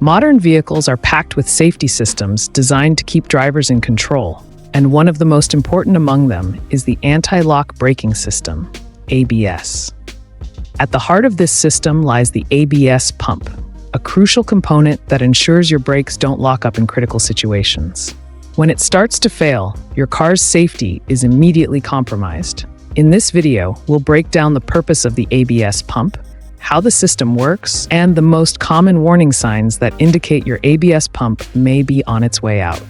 Modern vehicles are packed with safety systems designed to keep drivers in control, and one of the most important among them is the anti-lock braking system, ABS. At the heart of this system lies the ABS pump, a crucial component that ensures your brakes don't lock up in critical situations. When it starts to fail, your car's safety is immediately compromised. In this video, we'll break down the purpose of the ABS pump, how the system works, and the most common warning signs that indicate your ABS pump may be on its way out.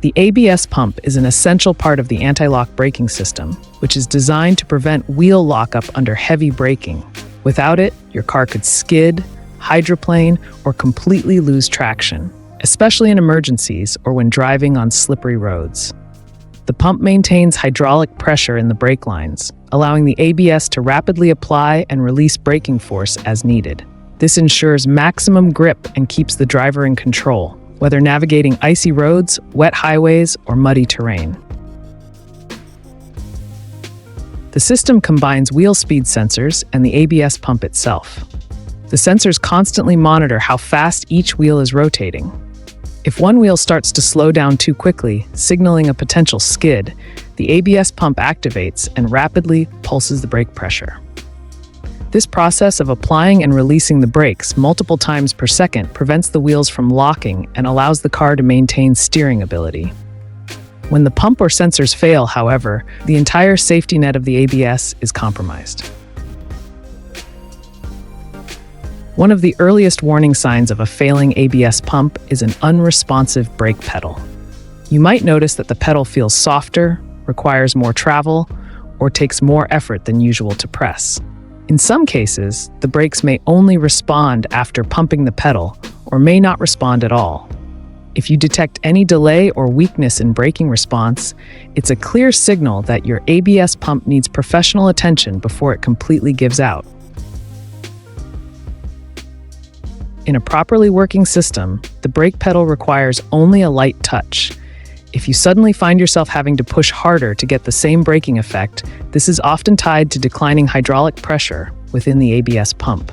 The ABS pump is an essential part of the anti-lock braking system, which is designed to prevent wheel lockup under heavy braking. Without it, your car could skid, hydroplane, or completely lose traction, especially in emergencies or when driving on slippery roads. The pump maintains hydraulic pressure in the brake lines, allowing the ABS to rapidly apply and release braking force as needed. This ensures maximum grip and keeps the driver in control, whether navigating icy roads, wet highways, or muddy terrain. The system combines wheel speed sensors and the ABS pump itself. The sensors constantly monitor how fast each wheel is rotating. If one wheel starts to slow down too quickly, signaling a potential skid, the ABS pump activates and rapidly pulses the brake pressure. This process of applying and releasing the brakes multiple times per second prevents the wheels from locking and allows the car to maintain steering ability. When the pump or sensors fail, however, the entire safety net of the ABS is compromised. One of the earliest warning signs of a failing ABS pump is an unresponsive brake pedal. You might notice that the pedal feels softer, requires more travel, or takes more effort than usual to press. In some cases, the brakes may only respond after pumping the pedal, or may not respond at all. If you detect any delay or weakness in braking response, it's a clear signal that your ABS pump needs professional attention before it completely gives out. In a properly working system, the brake pedal requires only a light touch. If you suddenly find yourself having to push harder to get the same braking effect, this is often tied to declining hydraulic pressure within the ABS pump.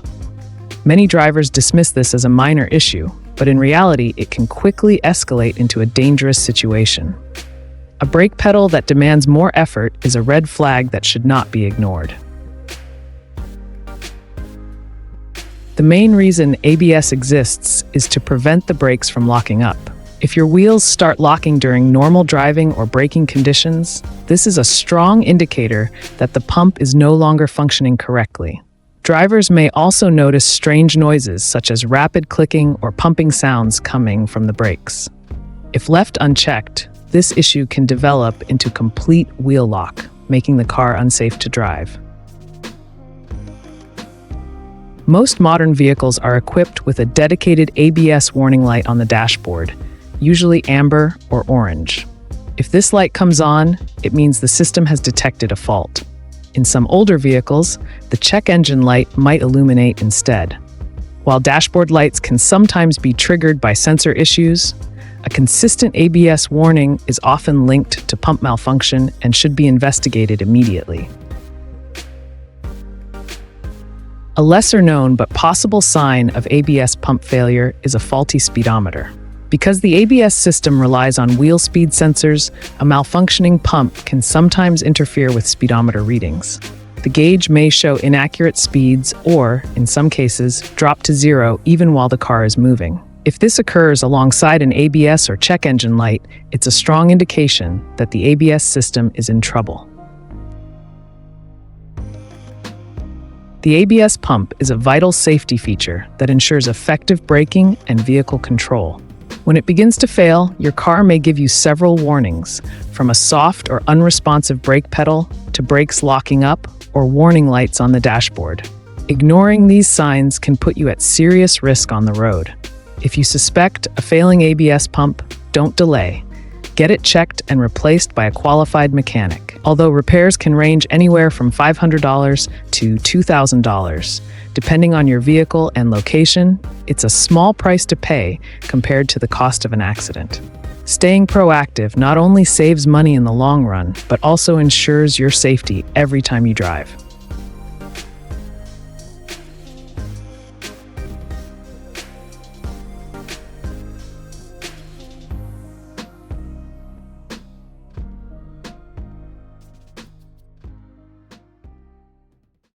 Many drivers dismiss this as a minor issue, but in reality, it can quickly escalate into a dangerous situation. A brake pedal that demands more effort is a red flag that should not be ignored. The main reason ABS exists is to prevent the brakes from locking up. If your wheels start locking during normal driving or braking conditions, this is a strong indicator that the pump is no longer functioning correctly. Drivers may also notice strange noises such as rapid clicking or pumping sounds coming from the brakes. If left unchecked, this issue can develop into complete wheel lock, making the car unsafe to drive. Most modern vehicles are equipped with a dedicated ABS warning light on the dashboard, usually amber or orange. If this light comes on, it means the system has detected a fault. In some older vehicles, the check engine light might illuminate instead. While dashboard lights can sometimes be triggered by sensor issues, a consistent ABS warning is often linked to pump malfunction and should be investigated immediately. A lesser-known but possible sign of ABS pump failure is a faulty speedometer. Because the ABS system relies on wheel speed sensors, a malfunctioning pump can sometimes interfere with speedometer readings. The gauge may show inaccurate speeds or, in some cases, drop to zero even while the car is moving. If this occurs alongside an ABS or check engine light, it's a strong indication that the ABS system is in trouble. The ABS pump is a vital safety feature that ensures effective braking and vehicle control. When it begins to fail, your car may give you several warnings, from a soft or unresponsive brake pedal to brakes locking up or warning lights on the dashboard. Ignoring these signs can put you at serious risk on the road. If you suspect a failing ABS pump, don't delay. Get it checked and replaced by a qualified mechanic. Although repairs can range anywhere from $500 to $2,000. Depending on your vehicle and location, it's a small price to pay compared to the cost of an accident. Staying proactive not only saves money in the long run, but also ensures your safety every time you drive.